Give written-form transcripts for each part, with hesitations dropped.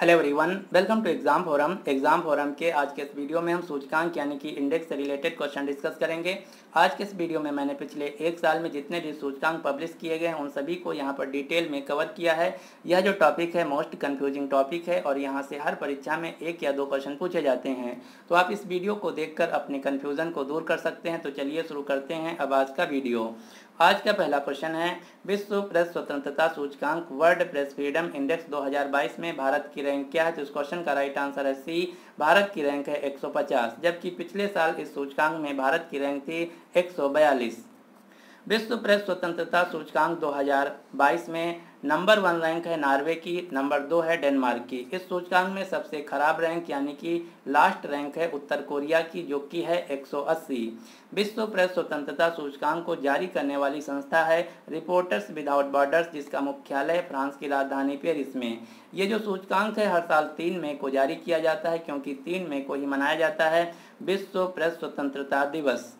Hello everyone, welcome to exam forum के आज के इस वीडियो में हम सूचकांक यानी कि इंडेक्स से रिलेटेड क्वेश्चन डिस्कस करेंगे। आज के इस वीडियो में मैंने पिछले एक साल में जितने भी सूचकांक पब्लिश किए गए हैं उन सभी को यहाँ पर डिटेल में कवर किया है। यह जो टॉपिक है मोस्ट कंफ्यूजिंग टॉपिक है और यहाँ से हर परीक्षा में एक या दो क्वेश्चन पूछे जाते हैं, तो आप इस वीडियो को देखकर अपने कन्फ्यूज़न को दूर कर सकते हैं। तो चलिए शुरू करते हैं अब आज का वीडियो। आज का पहला क्वेश्चन है, विश्व प्रेस स्वतंत्रता सूचकांक वर्ल्ड प्रेस फ्रीडम इंडेक्स 2022 में भारत की रैंक क्या है। तो इस क्वेश्चन का राइट आंसर है सी, भारत की रैंक है 150, जबकि पिछले साल इस सूचकांक में भारत की रैंक थी 142। विश्व प्रेस स्वतंत्रता सूचकांक 2022 में नंबर 1 रैंक है नॉर्वे की, नंबर 2 है डेनमार्क की। इस सूचकांक में सबसे खराब रैंक यानी कि लास्ट रैंक है उत्तर कोरिया की, जो कि है 180। विश्व प्रेस स्वतंत्रता सूचकांक को जारी करने वाली संस्था है रिपोर्टर्स विदाउट बॉर्डर्स, जिसका मुख्यालय फ्रांस की राजधानी पेरिस में। ये जो सूचकांक है हर साल 3 मई को जारी किया जाता है, क्योंकि 3 मई को ही मनाया जाता है विश्व प्रेस स्वतंत्रता दिवस।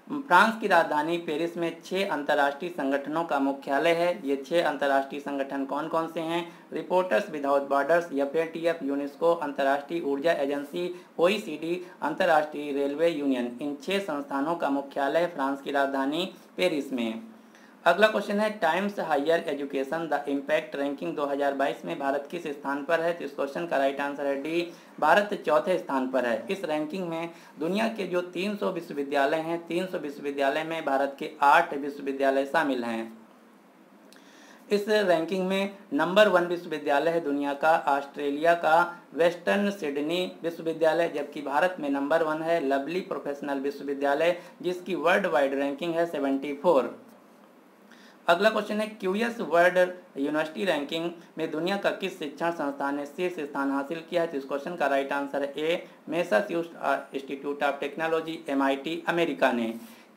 फ्रांस की राजधानी पेरिस में 6 अंतर्राष्ट्रीय संगठनों का मुख्यालय है। ये 6 अंतर्राष्ट्रीय संगठन कौन कौन से हैं? Reporters without borders, FATF, UNESCO, अंतर्राष्ट्रीय ऊर्जा एजेंसी, OECD, अंतर्राष्ट्रीय रेलवे यूनियन। इन 6 संस्थानों का मुख्यालय फ्रांस की राजधानी पेरिस में। अगला क्वेश्चन है, Times Higher Education the impact ranking 2022 में भारत किस स्थान पर है। तो इस क्वेश्चन का राइट आंसर है डी, भारत चौथे स्थान पर है। इस रैंकिंग में दुनिया के जो 300 विश्वविद्यालय हैं, 300 विश्वविद्यालय में भारत के 8 विश्वविद्यालय शामिल हैं। इस रैंकिंग में नंबर 1 विश्वविद्यालय है दुनिया का ऑस्ट्रेलिया का वेस्टर्न सिडनी विश्वविद्यालय, जबकि भारत में नंबर 1 है लवली प्रोफेशनल विश्वविद्यालय, जिसकी वर्ल्ड वाइड रैंकिंग है 74। अगला क्वेश्चन है, क्यूएस वर्ल्ड यूनिवर्सिटी रैंकिंग में दुनिया का किस शिक्षण संस्थान ने शीर्ष स्थान हासिल किया है। तो इस क्वेश्चन का राइट आंसर है A, Massachusetts institute of technology MIT America ने।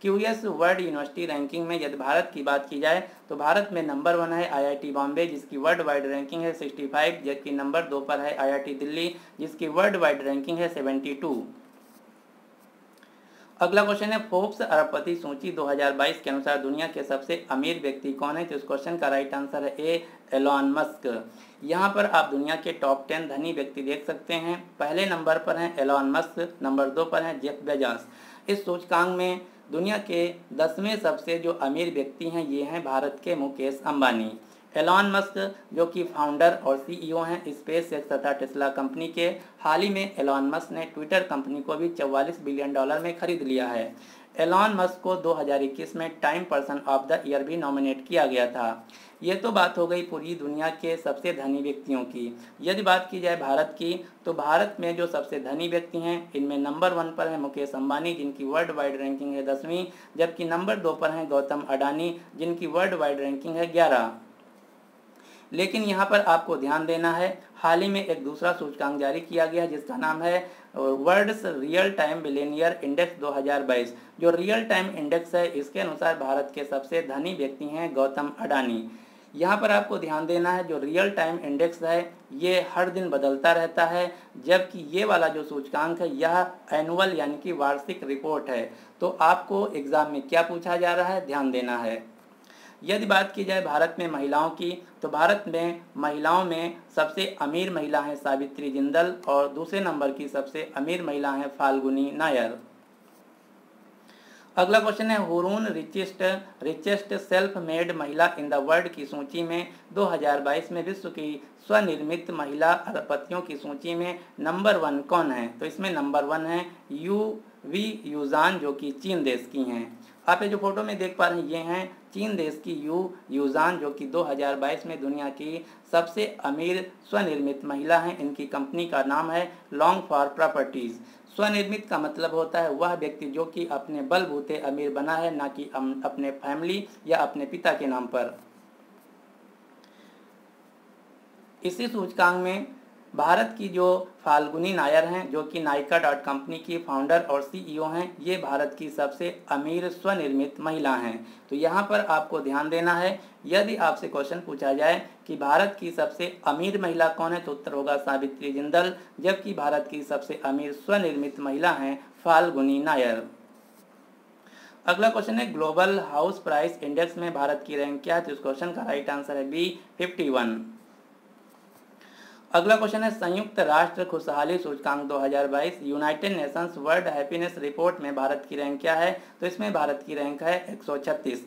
क्यूएस वर्ल्ड यूनिवर्सिटी रैंकिंग में यदि भारत की बात की जाए तो भारत में नंबर 1 है IIT बॉम्बे, जिसकी वर्ल्ड वाइड रैंकिंग है 65, जबकि नंबर 2 पर है IIT दिल्ली, जिसकी वर्ल्ड वाइड रैंकिंग है 72। अगला क्वेश्चन है, फोर्ब्स अरबपति सूची 2022 के अनुसार दुनिया के सबसे अमीर व्यक्ति कौन है। तो इस क्वेश्चन का राइट आंसर है ए, एलॉन मस्क। यहाँ पर आप दुनिया के टॉप 10 धनी व्यक्ति देख सकते हैं। पहले नंबर पर हैं एलॉन मस्क, नंबर 2 पर हैं जेफ बेजोस। इस सूचकांक में दुनिया के 10वें सबसे जो अमीर व्यक्ति हैं ये हैं भारत के मुकेश अंबानी। एलॉन मस्क जो कि फाउंडर और CEO हैं स्पेस एक्स तथा टेस्ला कंपनी के। हाल ही में एलॉन मस्क ने ट्विटर कंपनी को भी $44 बिलियन में खरीद लिया है। एलॉन मस्क को 2021 में time person of the year भी नॉमिनेट किया गया था। ये तो बात हो गई पूरी दुनिया के सबसे धनी व्यक्तियों की। यदि बात की जाए भारत की, तो भारत में जो सबसे धनी व्यक्ति हैं इनमें नंबर 1 पर है मुकेश अंबानी, जिनकी वर्ल्ड वाइड रैंकिंग है 10वीं, जबकि नंबर 2 पर हैं गौतम अडानी, जिनकी वर्ल्ड वाइड रैंकिंग है 11। लेकिन यहाँ पर आपको ध्यान देना है, हाल ही में एक दूसरा सूचकांक जारी किया गया है जिसका नाम है world's real time billionaire index 2022। जो रियल टाइम इंडेक्स है इसके अनुसार भारत के सबसे धनी व्यक्ति हैं गौतम अडानी। यहाँ पर आपको ध्यान देना है, जो रियल टाइम इंडेक्स है ये हर दिन बदलता रहता है, जबकि ये वाला जो सूचकांक है यह एनुअल यानी कि वार्षिक रिपोर्ट है। तो आपको एग्जाम में क्या पूछा जा रहा है ध्यान देना है। यदि बात की जाए भारत में महिलाओं की, तो भारत में महिलाओं में सबसे अमीर महिला हैं सावित्री जिंदल और दूसरे नंबर की सबसे अमीर महिला हैं फाल्गुनी नायर। अगला क्वेश्चन है, हुरून रिचेस्ट सेल्फ मेड महिला इन द वर्ल्ड की सूची में 2022 में विश्व की स्वनिर्मित महिला अरबपतियों की सूची में नंबर 1 कौन है। तो इसमें नंबर 1 है वी यूजान, जो कि चीन देश की हैं। आप ये जो फोटो में देख पा रहे हैं ये हैं चीन देश की यूजान, जो कि 2022 में दुनिया की सबसे अमीर स्वनिर्मित महिला हैं। इनकी कंपनी का नाम है लॉन्ग फॉर प्रॉपर्टीज। स्वनिर्मित का मतलब होता है वह व्यक्ति जो कि अपने बलबूते अमीर बना है, ना कि अपने फैमिली या अपने पिता के नाम पर। इसी सूचकांक में भारत की जो फाल्गुनी नायर हैं जो कि नायका कंपनी की फाउंडर और CEO हैं, ये भारत की सबसे अमीर स्वनिर्मित महिला हैं। तो यहाँ पर आपको ध्यान देना है, यदि आपसे क्वेश्चन पूछा जाए कि भारत की सबसे अमीर महिला कौन है तो उत्तर होगा सावित्री जिंदल, जबकि भारत की सबसे अमीर स्वनिर्मित महिला हैं फाल्गुनी नायर। अगला क्वेश्चन है, ग्लोबल हाउस प्राइस इंडेक्स में भारत की रैंक क्या है। तो इस क्वेश्चन का राइट आंसर है बी, 51। अगला क्वेश्चन है संयुक्त राष्ट्र खुशहाली सूचकांक 2022 United Nations world happiness report में भारत की रैंक क्या है? तो इसमें भारत की रैंक है 136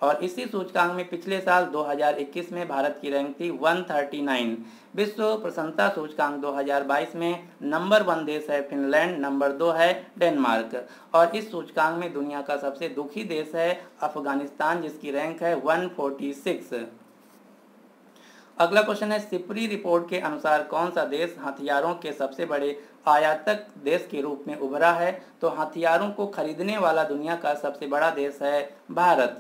और इसी सूचकांक में पिछले साल 2021 में भारत की रैंक थी 139। विश्व प्रसन्नता सूचकांक 2022 में नंबर 1 देश है फिनलैंड, नंबर 2 है डेनमार्क और इस सूचकांक में दुनिया का सबसे दुखी देश है अफगानिस्तान जिसकी रैंक है 146। अगला क्वेश्चन है सिपरी रिपोर्ट के अनुसार कौन सा देश हथियारों के सबसे बड़े आयातक देश के रूप में उभरा है? तो हथियारों को खरीदने वाला दुनिया का सबसे बड़ा देश है भारत।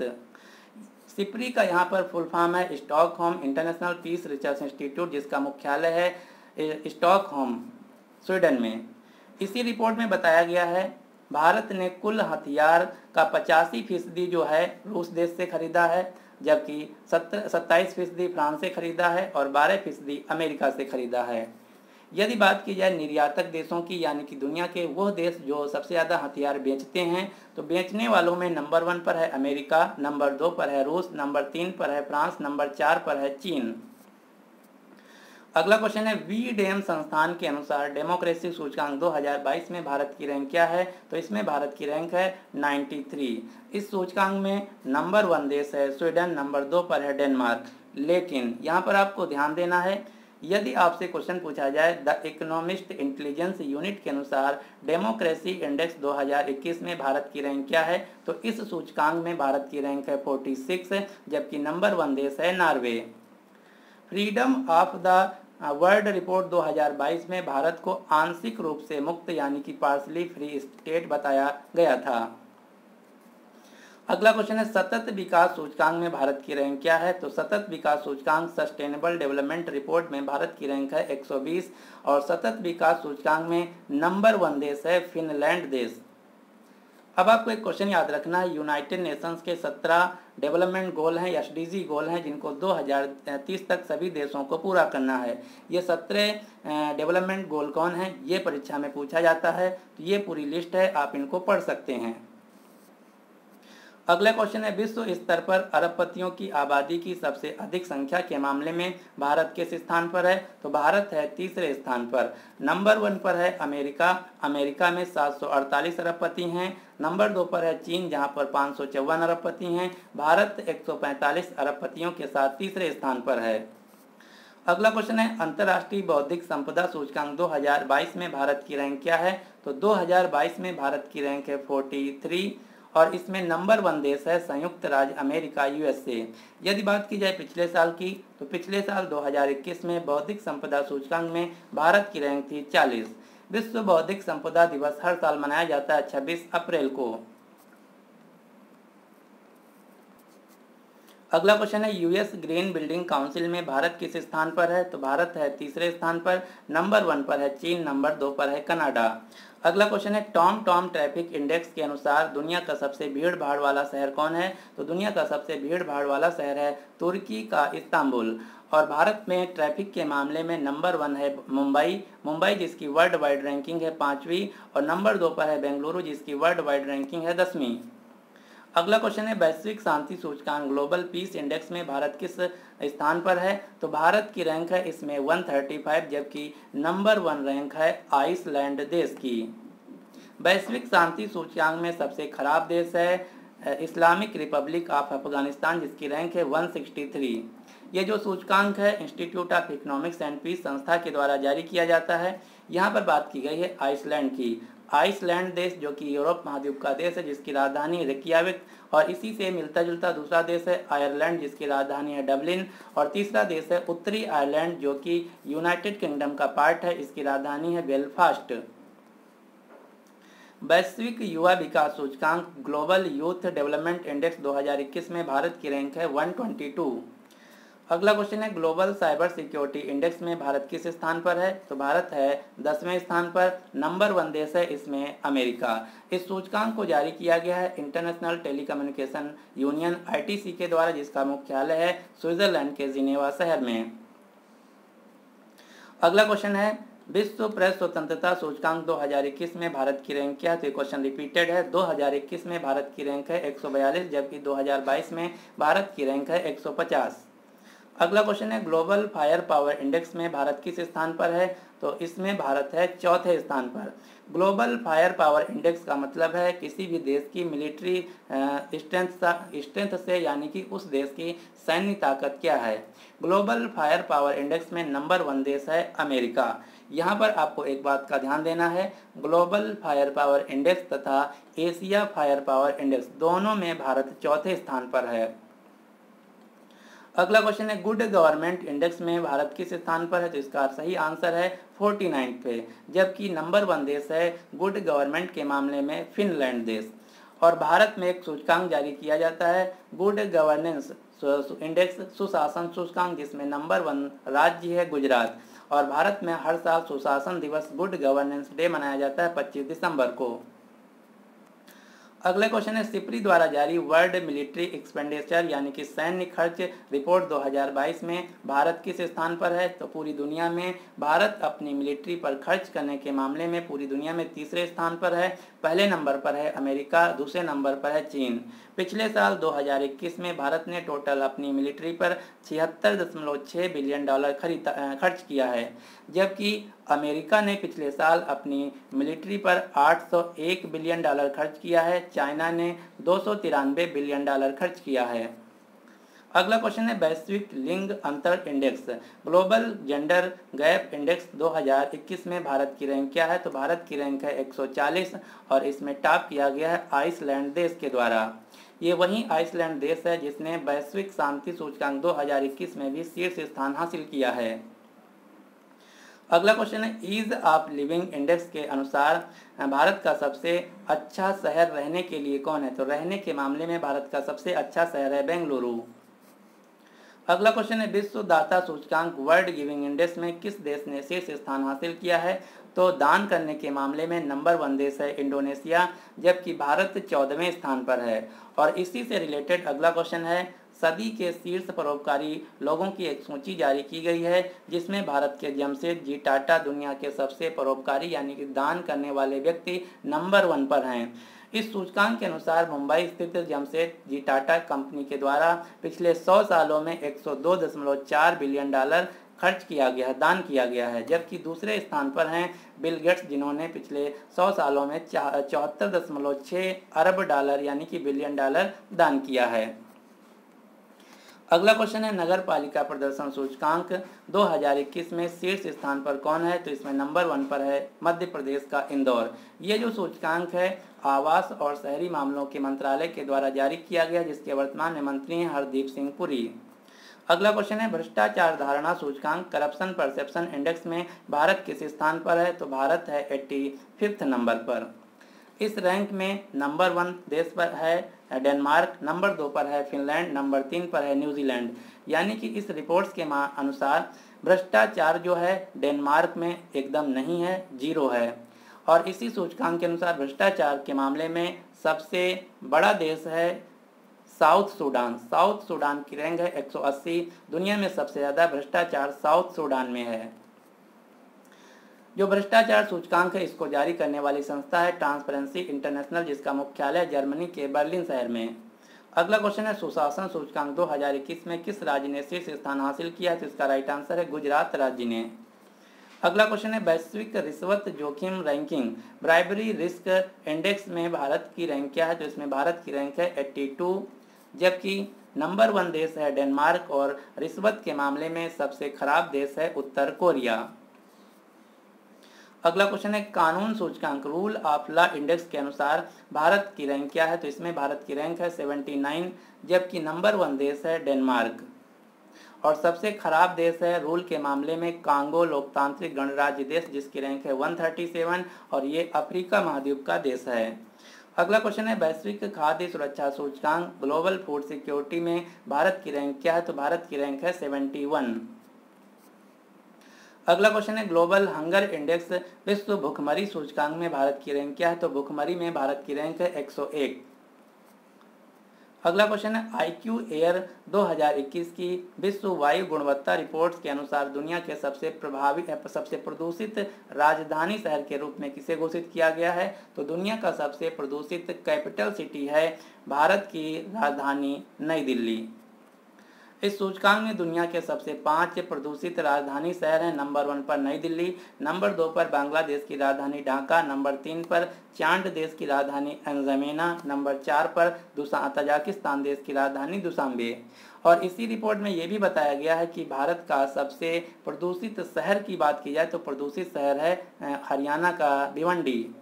सिपरी का यहाँ पर फुल फॉर्म है Stockholm International Peace Research Institute जिसका मुख्यालय है स्टॉकहोम स्वीडन में। इसी रिपोर्ट में बताया गया है भारत ने कुल हथियार का 85% जो है रूस देश से खरीदा है, जबकि 27% फ्रांस से खरीदा है और 12% अमेरिका से खरीदा है। यदि बात की जाए निर्यातक देशों की यानी कि दुनिया के वो देश जो सबसे ज़्यादा हथियार बेचते हैं तो बेचने वालों में नंबर 1 पर है अमेरिका, नंबर 2 पर है रूस, नंबर 3 पर है फ्रांस, नंबर 4 पर है चीन। अगला क्वेश्चन है वीडेम संस्थान के अनुसार डेमोक्रेसी सूचकांक 2022 में भारत की रैंक क्या है? तो इसमें भारत की रैंक है 93। इस सूचकांक में नंबर 1 देश है स्वीडन, नंबर 2 पर है डेनमार्क। लेकिन यहाँ पर आपको ध्यान देना है यदि आपसे क्वेश्चन पूछा जाए द इकोनॉमिस्ट इंटेलिजेंस यूनिट के अनुसार डेमोक्रेसी इंडेक्स 2021 में भारत की रैंक क्या है? तो इस सूचकांक में भारत की रैंक है 46 जबकि नंबर 1 देश है Norway. Freedom of the world report 2022 में भारत को आंशिक रूप से मुक्त यानी कि पार्शली फ्री स्टेट बताया गया था। अगला क्वेश्चन है सतत विकास सूचकांक में भारत की रैंक क्या है? तो सतत विकास सूचकांक सस्टेनेबल डेवलपमेंट रिपोर्ट में भारत की रैंक है 120 और सतत विकास सूचकांक में नंबर 1 देश है फिनलैंड देश। अब आपको एक क्वेश्चन याद रखना है यूनाइटेड नेशंस के 17 डेवलपमेंट गोल हैं एसडीजी गोल हैं जिनको 2030 तक सभी देशों को पूरा करना है। ये 17 डेवलपमेंट गोल कौन हैं ये परीक्षा में पूछा जाता है, तो ये पूरी लिस्ट है, आप इनको पढ़ सकते हैं। अगला क्वेश्चन है विश्व स्तर पर अरबपतियों की आबादी की सबसे अधिक संख्या के मामले में भारत किस स्थान पर है? तो भारत है तीसरे स्थान पर। नंबर 1 पर है अमेरिका, अमेरिका में 748 अरबपति हैं। नंबर 2 पर है चीन जहां पर 554 अरबपति हैं। भारत 145 अरबपतियों के साथ तीसरे स्थान पर है। अगला क्वेश्चन है अंतर्राष्ट्रीय बौद्धिक संपदा सूचकांक 2022 में भारत की रैंक क्या है? तो 2022 में भारत की रैंक है 43 और इसमें नंबर 1 देश है संयुक्त राज्य अमेरिका यूएसए। यदि बात की जाए पिछले साल की तो पिछले साल 2021 में बौद्धिक संपदा सूचकांक में भारत की रैंक थी 40। विश्व बौद्धिक संपदा दिवस हर साल मनाया जाता है 26 अप्रैल को। अगला क्वेश्चन है यूएस ग्रीन बिल्डिंग काउंसिल में भारत किस स्थान पर है? तो भारत है तीसरे स्थान पर। नंबर 1 पर है चीन, नंबर 2 पर है कनाडा। अगला क्वेश्चन है टॉम ट्रैफिक इंडेक्स के अनुसार दुनिया का सबसे भीड़ भाड़ वाला शहर कौन है? तो दुनिया का सबसे भीड़ भाड़ वाला शहर है तुर्की का इस्तांबुल। और भारत में ट्रैफिक के मामले में नंबर 1 है मुंबई जिसकी वर्ल्ड वाइड रैंकिंग है 5वीं और नंबर 2 पर है बेंगलुरु जिसकी वर्ल्ड वाइड रैंकिंग है 10वीं। अगला क्वेश्चन है वैश्विक शांति सूचकांक ग्लोबल पीस इंडेक्स में भारत किस स्थान पर है? तो भारत की रैंक है इसमें 135 जबकि नंबर 1 रैंक है आइसलैंड देश की। वैश्विक शांति सूचकांक में सबसे खराब देश है इस्लामिक रिपब्लिक ऑफ अफगानिस्तान जिसकी रैंक है 163। ये जो सूचकांक है Institute of Economics and Peace संस्था के द्वारा जारी किया जाता है। यहाँ पर बात की गई है आइसलैंड की। आइसलैंड देश जो कि यूरोप महाद्वीप का देश है जिसकी राजधानी रेकियाविक और इसी से मिलता जुलता दूसरा देश है आयरलैंड जिसकी राजधानी है डबलिन और तीसरा देश है उत्तरी आयरलैंड जो कि यूनाइटेड किंगडम का पार्ट है, इसकी राजधानी है बेलफास्ट। वैश्विक युवा विकास सूचकांक ग्लोबल यूथ डेवलपमेंट इंडेक्स 2021 में भारत की रैंक है 122। अगला क्वेश्चन है ग्लोबल साइबर सिक्योरिटी इंडेक्स में भारत किस स्थान पर है? तो भारत है 10वें स्थान पर। नंबर 1 देश है इसमें अमेरिका। इस सूचकांक को जारी किया गया है इंटरनेशनल टेलीकम्युनिकेशन यूनियन आईटीसी के द्वारा जिसका मुख्यालय है स्विट्जरलैंड के जिनेवा शहर में। अगला क्वेश्चन है विश्व प्रेस स्वतंत्रता सूचकांक 2021 में भारत की रैंक क्या है? तो क्वेश्चन रिपीटेड है। 2021 में भारत की रैंक है 142 जबकि 2022 में भारत की रैंक है 150। अगला क्वेश्चन है ग्लोबल फायर पावर इंडेक्स में भारत किस स्थान पर है? तो इसमें भारत है चौथे स्थान पर। ग्लोबल फायर पावर इंडेक्स का मतलब है किसी भी देश की मिलिट्री स्ट्रेंथ से, यानी कि उस देश की सैन्य ताकत क्या है। ग्लोबल फायर पावर इंडेक्स में नंबर 1 देश है अमेरिका। यहाँ पर आपको एक बात का ध्यान देना है, ग्लोबल फायर पावर इंडेक्स तथा एशिया फायर पावर इंडेक्स दोनों में भारत चौथे स्थान पर है। अगला क्वेश्चन है गुड गवर्नमेंट इंडेक्स में भारत किस स्थान पर है? तो इसका सही आंसर है 49 पे, जबकि नंबर 1 देश है गुड गवर्नमेंट के मामले में फिनलैंड देश। और भारत में एक सूचकांक जारी किया जाता है गुड गवर्नेंस इंडेक्स, सुशासन सूचकांक, जिसमें नंबर 1 राज्य है गुजरात। और भारत में हर साल सुशासन दिवस गुड गवर्नेंस डे मनाया जाता है 25 दिसंबर को। अगला क्वेश्चन है सिप्री द्वारा जारी वर्ल्ड मिलिट्री एक्सपेंडिचर यानी कि सैन्य खर्च रिपोर्ट 2022 में भारत किस स्थान पर है? तो पूरी दुनिया में भारत अपनी मिलिट्री पर खर्च करने के मामले में पूरी दुनिया में तीसरे स्थान पर है। पहले नंबर पर है अमेरिका, दूसरे नंबर पर है चीन। पिछले साल 2021 में भारत ने टोटल अपनी मिलिट्री पर 76.6 बिलियन डॉलर खर्च किया है, जबकि अमेरिका ने पिछले साल अपनी मिलिट्री पर 801 बिलियन डॉलर खर्च किया है। चाइना ने 293 बिलियन डॉलर खर्च किया है। अगला क्वेश्चन है वैश्विक लिंग अंतर index global gender gap index 2021 में भारत की रैंक क्या है? तो भारत की रैंक है 140 और इसमें टॉप किया गया है आइसलैंड देश के द्वारा। ये वही आइसलैंड देश है जिसने वैश्विक शांति सूचकांक 2021 में भी शीर्ष स्थान हासिल किया है। अगला क्वेश्चन है ईज ऑफ लिविंग इंडेक्स के अनुसार भारत का सबसे अच्छा शहर रहने के लिए कौन है? तो रहने के मामले में भारत का सबसे अच्छा शहर है बेंगलुरु। अगला क्वेश्चन है विश्व दाता सूचकांक वर्ल्ड गिविंग इंडेक्स में किस देश ने शीर्ष स्थान हासिल किया है? तो दान करने के मामले में नंबर 1 देश है इंडोनेशिया, जबकि भारत 14वें स्थान पर है। और इसी से रिलेटेड अगला क्वेश्चन है सदी के शीर्ष परोपकारी लोगों की एक सूची जारी की गई है, जिसमें भारत के जमशेदजी टाटा दुनिया के सबसे परोपकारी यानी कि दान करने वाले व्यक्ति नंबर 1 पर हैं। इस सूचकांक के अनुसार मुंबई स्थित जमशेदजी टाटा कंपनी के द्वारा पिछले 100 सालों में 102.4 बिलियन डॉलर खर्च किया गया है, दान किया गया है, जबकि दूसरे स्थान पर हैं बिल गेट्स, जिन्होंने पिछले 100 सालों में 74.6 अरब डॉलर यानी कि बिलियन डॉलर दान किया है। अगला क्वेश्चन है नगर पालिका प्रदर्शन सूचकांक 2021 में शीर्ष स्थान पर कौन है? तो इसमें नंबर 1 पर है मध्य प्रदेश का इंदौर। ये जो सूचकांक है आवास और शहरी मामलों के मंत्रालय के द्वारा जारी किया गया, जिसके वर्तमान में मंत्री हैं हरदीप सिंह पुरी। अगला क्वेश्चन है भ्रष्टाचार धारणा सूचकांक करप्शन परसेप्शन इंडेक्स में भारत किस स्थान पर है? तो भारत है 85वें नंबर पर। इस रैंक में नंबर 1 देश पर है डेनमार्क, नंबर 2 पर है फिनलैंड, नंबर 3 पर है न्यूजीलैंड। यानी कि इस रिपोर्ट्स के अनुसार भ्रष्टाचार जो है डेनमार्क में एकदम नहीं है, 0 है। और इसी सूचकांक के अनुसार भ्रष्टाचार के मामले में सबसे बड़ा देश है साउथ सूडान। साउथ सूडान की रैंक है 180। दुनिया में सबसे ज़्यादा भ्रष्टाचार साउथ सूडान में है। जो भ्रष्टाचार सूचकांक है इसको जारी करने वाली संस्था है ट्रांसपेरेंसी इंटरनेशनल, जिसका मुख्यालय जर्मनी के बर्लिन शहर में। अगला क्वेश्चन है सुशासन सूचकांक 2021 में किस राज्य ने शीर्ष स्थान हासिल किया है? तो इसका राइट आंसर है गुजरात राज्य ने। अगला क्वेश्चन है वैश्विक रिश्वत जोखिम रैंकिंग ब्राइबरी रिस्क इंडेक्स में भारत की रैंक क्या है? तो इसमें भारत की रैंक है 82, जबकि नंबर 1 देश है डेनमार्क और रिश्वत के मामले में सबसे खराब देश है उत्तर कोरिया। अगला क्वेश्चन है कानून सूचकांक रूल ऑफ लॉ इंडेक्स के अनुसार भारत की रैंक क्या है? तो इसमें भारत की रैंक है 79, जबकि नंबर 1 देश है डेनमार्क। और सबसे खराब देश है रूल के मामले में कांगो लोकतांत्रिक गणराज्य देश, जिसकी रैंक है 137 और ये अफ्रीका महाद्वीप का देश है। अगला क्वेश्चन है वैश्विक खाद्य सुरक्षा सूचकांक ग्लोबल फूड सिक्योरिटी में भारत की रैंक क्या है? तो भारत की रैंक है 71। अगला क्वेश्चन है ग्लोबल हंगर इंडेक्स विश्व भूखमरी सूचकांक में भारत की रैंक क्या है? तो भूखमरी में भारत की रैंक है 101। अगला क्वेश्चन है आईक्यू एयर 2021 की विश्व वायु गुणवत्ता रिपोर्ट्स के अनुसार दुनिया के सबसे प्रदूषित राजधानी शहर के रूप में किसे घोषित किया गया है? तो दुनिया का सबसे प्रदूषित कैपिटल सिटी है भारत की राजधानी नई दिल्ली। इस सूचकांक में दुनिया के सबसे 5 प्रदूषित राजधानी शहर हैं। नंबर 1 पर नई दिल्ली, नंबर 2 पर बांग्लादेश की राजधानी ढाका, नंबर 3 पर चांद देश की राजधानी अंजमेना, नंबर 4 पर तजाकिस्तान देश की राजधानी दुशांबे। और इसी रिपोर्ट में ये भी बताया गया है कि भारत का सबसे प्रदूषित शहर की बात की जाए तो प्रदूषित शहर है हरियाणा का भिवंडी।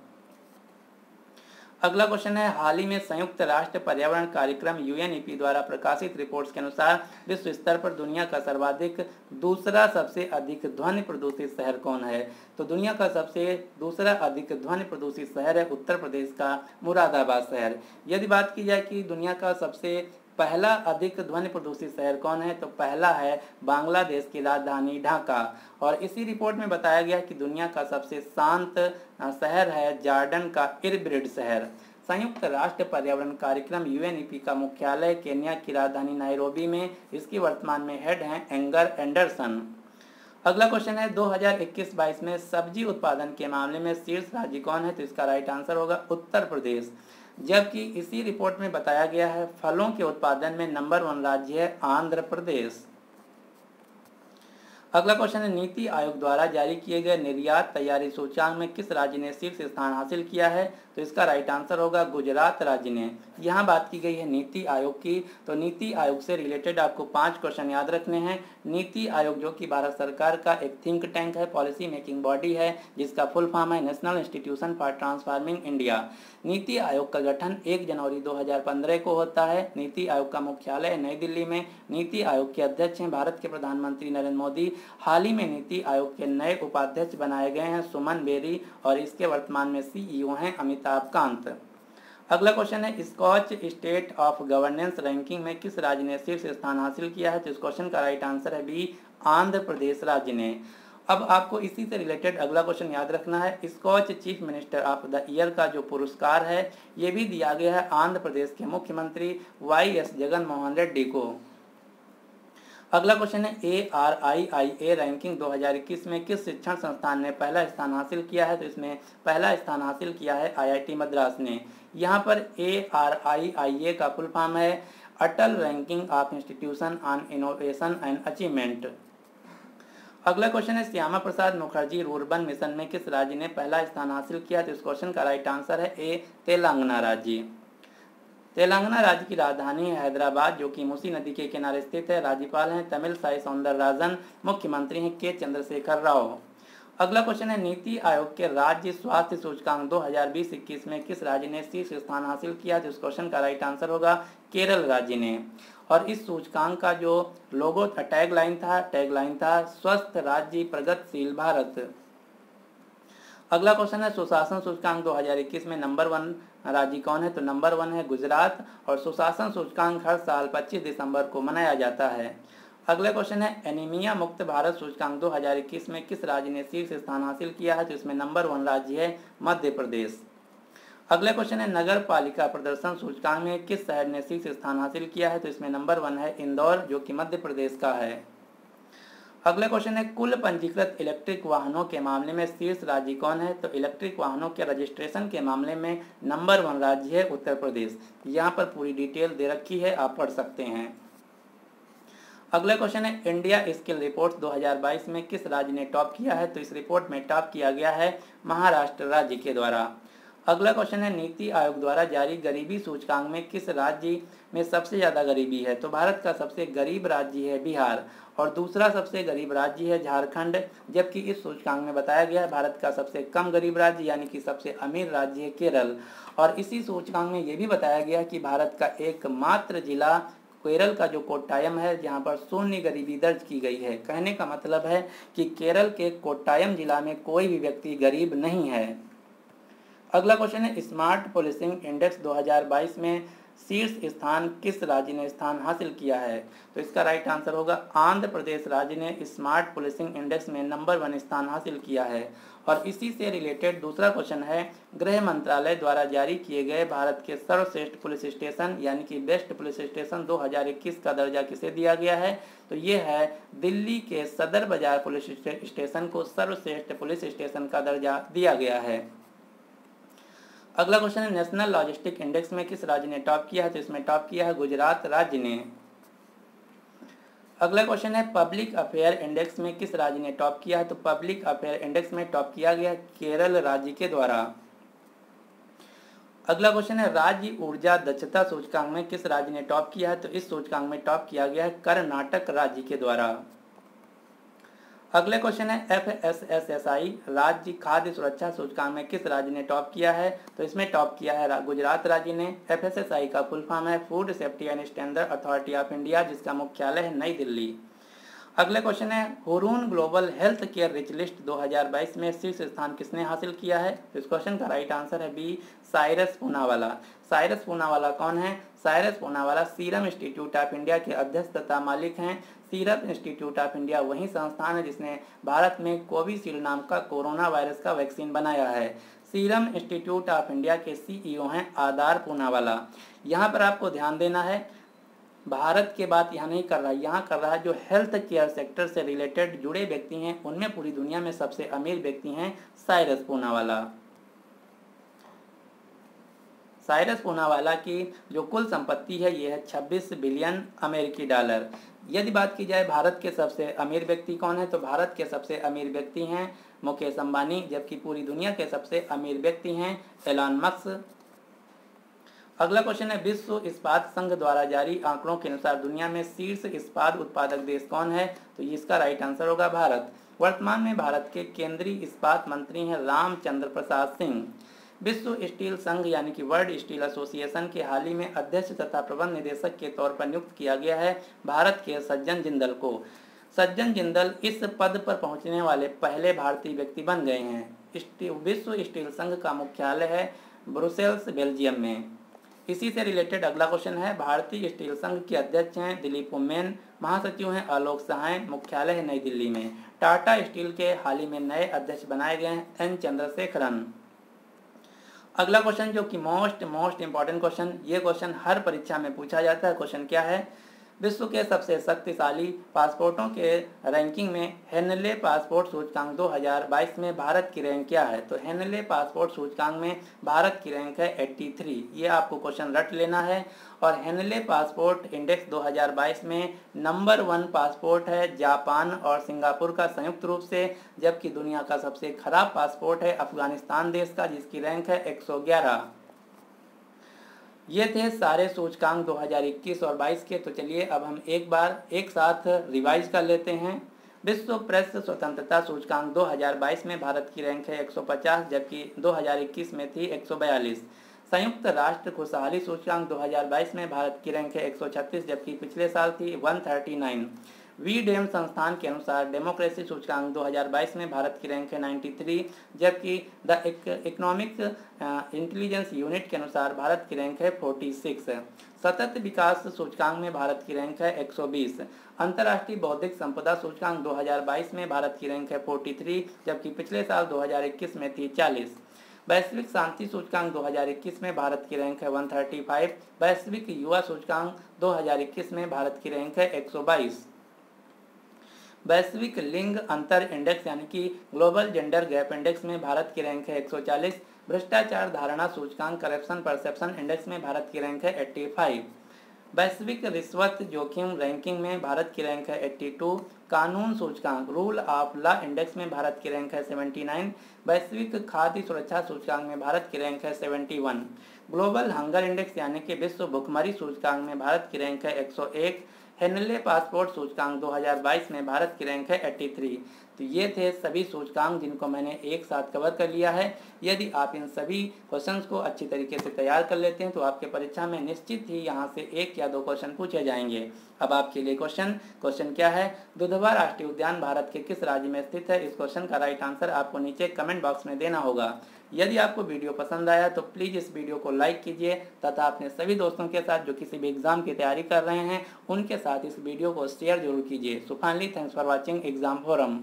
अगला क्वेश्चन है, हाल ही में संयुक्त राष्ट्र पर्यावरण कार्यक्रम यूएनईपी द्वारा प्रकाशित रिपोर्ट्स के अनुसार विश्व स्तर पर दुनिया का सर्वाधिक दूसरा सबसे अधिक ध्वनि प्रदूषित शहर कौन है? तो दुनिया का सबसे दूसरा अधिक ध्वनि प्रदूषित शहर है उत्तर प्रदेश का मुरादाबाद शहर। यदि बात की जाए कि दुनिया का सबसे पहला अधिक ध्वनि प्रदूषित शहर कौन है, तो पहला है बांग्लादेश की राजधानी ढाका। और इसी रिपोर्ट में बताया गया कि दुनिया का सबसे शांत शहर है जॉर्डन का इरबिड शहर। संयुक्त राष्ट्र पर्यावरण कार्यक्रम यूएनईपी का मुख्यालय केन्या की राजधानी नायरोबी में, इसकी वर्तमान में हेड हैं एंगर एंडरसन। अगला क्वेश्चन है, 2021-22 में सब्जी उत्पादन के मामले में शीर्ष राज्य कौन है? तो इसका राइट आंसर होगा उत्तर प्रदेश। जबकि इसी रिपोर्ट में बताया गया है फलों के उत्पादन में नंबर 1 राज्य है आंध्र प्रदेश। अगला क्वेश्चन है, नीति आयोग द्वारा जारी किए गए निर्यात तैयारी सूचकांक में किस राज्य ने शीर्ष स्थान हासिल किया है? तो इसका राइट आंसर होगा गुजरात राज्य ने। यहाँ बात की गई है नीति आयोग की, तो नीति आयोग से रिलेटेड आपको 5 क्वेश्चन याद रखने हैं। नीति आयोग जो कि भारत सरकार का एक थिंक टैंक है, पॉलिसी मेकिंग बॉडी है, जिसका फुल फॉर्म है national institution for transforming India. NITI Aayog का गठन 1 जनवरी 2015 को होता है। नीति आयोग का मुख्यालय नई दिल्ली में। नीति आयोग के अध्यक्ष हैं भारत के प्रधानमंत्री नरेंद्र मोदी। हाल ही में नीति आयोग के नए उपाध्यक्ष बनाए गए हैं सुमन बेरी, और इसके वर्तमान में सीईओ हैं अमिताभ कांत। अगला क्वेश्चन है, Skoch State of Governance ranking में किस राज्य ने शीर्ष स्थान हासिल किया है? तो इस क्वेश्चन का राइट आंसर है बी, आंध्र प्रदेश राज्य ने। अब आपको इसी से रिलेटेड अगला क्वेश्चन याद रखना है, Skoch chief minister of the year का जो पुरस्कार है ये भी दिया गया है आंध्र प्रदेश के मुख्यमंत्री वाईएस जगन मोहन रेड्डी को। अगला क्वेश्चन है, ARIIA रैंकिंग 2021 में किस शिक्षण संस्थान ने पहला स्थान हासिल किया है? तो इसमें पहला स्थान हासिल किया है IIT मद्रास ने। यहाँ पर ARIIA का फुल फॉर्म है Atal ranking of institution on innovation and achievement. अगला क्वेश्चन है, श्यामा प्रसाद मुखर्जी रूर्बन मिशन में किस राज्य ने पहला स्थान हासिल किया? तो इस क्वेश्चन का राइट आंसर है ए, तेलंगाना राज्य। तेलंगाना राज्य की राजधानी है हैदराबाद, जो कि मूसी नदी के किनारे स्थित है। राज्यपाल हैं तमिलसाई सौंदरराजन, मुख्यमंत्री हैं के चंद्रशेखर राव। अगला क्वेश्चन है, नीति आयोग के राज्य स्वास्थ्य सूचकांक 2020-21 में किस राज्य ने शीर्ष स्थान हासिल किया? तो इस क्वेश्चन का राइट आंसर होगा केरल राज्य ने। और इस सूचकांक का जो लोगो टैगलाइन था स्वस्थ राज्य प्रगतिशील भारत। अगला क्वेश्चन है, सुशासन सूचकांक 2021 में नंबर 1 राज्य कौन है? तो नंबर 1 है गुजरात। और सुशासन सूचकांक हर साल 25 दिसंबर को मनाया जाता है। अगला क्वेश्चन है, एनीमिया मुक्त भारत सूचकांक 2021 में किस राज्य ने शीर्ष स्थान हासिल किया है? तो इसमें नंबर 1 राज्य है मध्य प्रदेश। अगला क्वेश्चन है, नगर पालिका प्रदर्शन सूचकांक में किस शहर ने शीर्ष स्थान हासिल किया है? तो इसमें नंबर 1 है इंदौर, जो कि मध्य प्रदेश का है। अगला क्वेश्चन है, कुल पंजीकृत इलेक्ट्रिक वाहनों के मामले में शीर्ष राज्य कौन है? तो इलेक्ट्रिक वाहनों के रजिस्ट्रेशन के मामले में नंबर 1 राज्य है उत्तर प्रदेश। यहाँ पर पूरी डिटेल दे रखी है, आप पढ़ सकते हैं। अगला क्वेश्चन है, इंडिया स्किल रिपोर्ट 2022 में किस राज्य ने टॉप किया है? तो इस रिपोर्ट में टॉप किया गया है महाराष्ट्र राज्य के द्वारा। अगला क्वेश्चन है, नीति आयोग द्वारा जारी गरीबी सूचकांक में किस राज्य में सबसे ज़्यादा गरीबी है? तो भारत का सबसे गरीब राज्य है बिहार, और दूसरा सबसे गरीब राज्य है झारखंड। जबकि इस सूचकांक में बताया गया है भारत का सबसे कम गरीब राज्य यानी कि सबसे अमीर राज्य है केरल। और इसी सूचकांक में ये भी बताया गया कि भारत का एकमात्र जिला केरल का जो कोट्टायम है, जहाँ पर शून्य गरीबी दर्ज की गई है। कहने का मतलब है कि केरल के कोट्टायम जिला में कोई भी व्यक्ति गरीब नहीं है। अगला क्वेश्चन है, स्मार्ट पुलिसिंग इंडेक्स 2022 में शीर्ष स्थान किस राज्य ने स्थान हासिल किया है? तो इसका राइट आंसर होगा आंध्र प्रदेश राज्य ने स्मार्ट पुलिसिंग इंडेक्स में नंबर 1 स्थान हासिल किया है। और इसी से रिलेटेड दूसरा क्वेश्चन है, गृह मंत्रालय द्वारा जारी किए गए भारत के सर्वश्रेष्ठ पुलिस स्टेशन यानी कि बेस्ट पुलिस स्टेशन 2021 का दर्जा किसे दिया गया है? तो ये है दिल्ली के सदर बाजार पुलिस स्टेशन को सर्वश्रेष्ठ पुलिस स्टेशन का दर्जा दिया गया है। अगला क्वेश्चन है, नेशनल लॉजिस्टिक इंडेक्स में किस राज्य ने टॉप किया है? तो इसमें टॉप किया है गुजरात राज्य ने। अगला क्वेश्चन है पब्लिक अफेयर इंडेक्स में किस राज्य ने टॉप किया है? तो पब्लिक अफेयर इंडेक्स में टॉप किया गया केरल राज्य के द्वारा। अगला क्वेश्चन है राज्य ऊर्जा दक्षता सूचकांक में किस राज्य ने टॉप किया है? तो इस सूचकांक में टॉप किया गया है कर्नाटक राज्य के द्वारा। अगला क्वेश्चन है FSSAI राज्य खाद्य सुरक्षा सूचकांक में किस राज्य ने टॉप किया है? तो इसमें टॉप किया है गुजरात राज्य ने। FSSAI का फुल फॉर्म है food safety and standard authority of India, जिसका मुख्यालय है नई दिल्ली। अगला क्वेश्चन है Hurun global health care rich list 2022 में शीर्ष स्थान किसने हासिल किया है? इस क्वेश्चन का राइट आंसर है बी, साइरस पूनावाला। साइरस पूनावाला कौन है? Cyrus Poonawalla Serum Institute of India के अध्यक्ष तथा मालिक हैं। सीरम इंस्टीट्यूट ऑफ इंडिया वही संस्थान है जिसने भारत में कोविशील्ड नाम का कोरोना वायरस का वैक्सीन बनाया है। सीरम इंस्टीट्यूट ऑफ इंडिया के CEO हैं आदार पूनावाला। यहाँ पर आपको ध्यान देना है, भारत के बात यहाँ नहीं कर रहा, यहाँ कर रहा है जो हेल्थ केयर सेक्टर से रिलेटेड जुड़े व्यक्ति हैं उनमें पूरी दुनिया में सबसे अमीर व्यक्ति हैं साइरस पूनावाला। साइरस पूनावाला की जो कुल संपत्ति है ये है 26 बिलियन अमेरिकी डॉलर। यदि बात की जाए भारत के सबसे अमीर व्यक्ति कौन है, तो भारत के सबसे अमीर व्यक्ति हैं मुकेश अंबानी, जबकि पूरी दुनिया के सबसे अमीर व्यक्ति हैं एलॉन मस्क। अगला क्वेश्चन है विश्व इस्पात संघ द्वारा जारी आंकड़ों के अनुसार दुनिया में शीर्ष इस्पात उत्पादक देश कौन है? तो इसका राइट आंसर होगा भारत। वर्तमान में भारत के केंद्रीय इस्पात मंत्री हैं रामचंद्र प्रसाद सिंह। विश्व स्टील संघ यानी कि वर्ल्ड स्टील एसोसिएशन के हाल ही में अध्यक्ष तथा प्रबंध निदेशक के तौर पर नियुक्त किया गया है भारत के सज्जन जिंदल को। सज्जन जिंदल इस पद पर पहुंचने वाले पहले भारतीय व्यक्ति बन गए हैं। विश्व स्टील संघ का मुख्यालय है ब्रुसेल्स, बेल्जियम में। इसी से रिलेटेड अगला क्वेश्चन है भारतीय स्टील संघ के अध्यक्ष हैं दिलीप उमेन, महासचिव हैं आलोक सहाय, मुख्यालय है नई दिल्ली में। टाटा स्टील के हाल ही में नए अध्यक्ष बनाए गए हैं एन चंद्रशेखरन। अगला क्वेश्चन जो कि मोस्ट इंपॉर्टेंट क्वेश्चन, ये क्वेश्चन हर परीक्षा में पूछा जाता है। क्वेश्चन क्या है? विश्व के सबसे शक्तिशाली पासपोर्टों के रैंकिंग में हेनले पासपोर्ट सूचकांक 2022 में भारत की रैंक क्या है? तो हेनले पासपोर्ट सूचकांक में भारत की रैंक है 83। ये आपको क्वेश्चन रट लेना है। और हेनले पासपोर्ट इंडेक्स 2022 में नंबर 1 पासपोर्ट है जापान और सिंगापुर का संयुक्त रूप से, जबकि दुनिया का सबसे खराब पासपोर्ट है अफगानिस्तान देश का, जिसकी रैंक है 111। ये थे सारे सूचकांक 2021 और 22 के। तो चलिए अब हम एक साथ रिवाइज कर लेते हैं। विश्व प्रेस स्वतंत्रता सूचकांक 2022 में भारत की रैंक है 150, जबकि 2021 में थी 142। संयुक्त राष्ट्र खुशहाली सूचकांक 2022 में भारत की रैंक है 136, जबकि पिछले साल थी 139। वीडेम संस्थान के अनुसार डेमोक्रेसी सूचकांक 2022 में भारत की रैंक है 93, जबकि द इकोनॉमिक इंटेलिजेंस यूनिट के अनुसार भारत की रैंक है 46। सतत विकास सूचकांक में भारत की रैंक है 120। अंतर्राष्ट्रीय बौद्धिक संपदा सूचकांक 2022 में भारत की रैंक है 43, जबकि पिछले साल 2021 में थी 40। वैश्विक शांति सूचकांक 2021 में भारत की रैंक है 135। वैश्विक युवा सूचकांक 2021 में भारत की रैंक है 122। वैश्विक लिंग अंतर इंडेक्स यानी कि ग्लोबल जेंडर गैप इंडेक्स में भारत की रैंक है 140। भ्रष्टाचार धारणा सूचकांक करप्शन परसेप्शन इंडेक्स में भारत की रैंक है 85। वैश्विक रिश्वत जोखिम रैंकिंग में भारत की रैंक है 82। कानून सूचकांक रूल ऑफ लॉ इंडेक्स में भारत की रैंक है 79। वैश्विक खाद्य सुरक्षा सूचकांक में भारत की रैंक है 71। ग्लोबल हंगर इंडेक्स यानी कि विश्व भुखमरी सूचकांक में भारत की रैंक है 101। हेनले पासपोर्ट सूचकांक 2022 में भारत की रैंक है 83। तो ये थे सभी सूचकांक जिनको मैंने एक साथ कवर कर लिया है। यदि आप इन सभी क्वेश्चंस को अच्छी तरीके से तैयार कर लेते हैं तो आपके परीक्षा में निश्चित ही यहाँ से 1 या 2 क्वेश्चन पूछे जाएंगे। अब आपके लिए क्वेश्चन क्या है? दुधवा राष्ट्रीय उद्यान भारत के किस राज्य में स्थित है? इस क्वेश्चन का राइट आंसर आपको नीचे कमेंट बॉक्स में देना होगा। यदि आपको वीडियो पसंद आया तो प्लीज़ इस वीडियो को लाइक कीजिए तथा अपने सभी दोस्तों के साथ जो किसी भी एग्जाम की तैयारी कर रहे हैं उनके साथ इस वीडियो को शेयर जरूर कीजिए। So finally thanks for watching exam forum.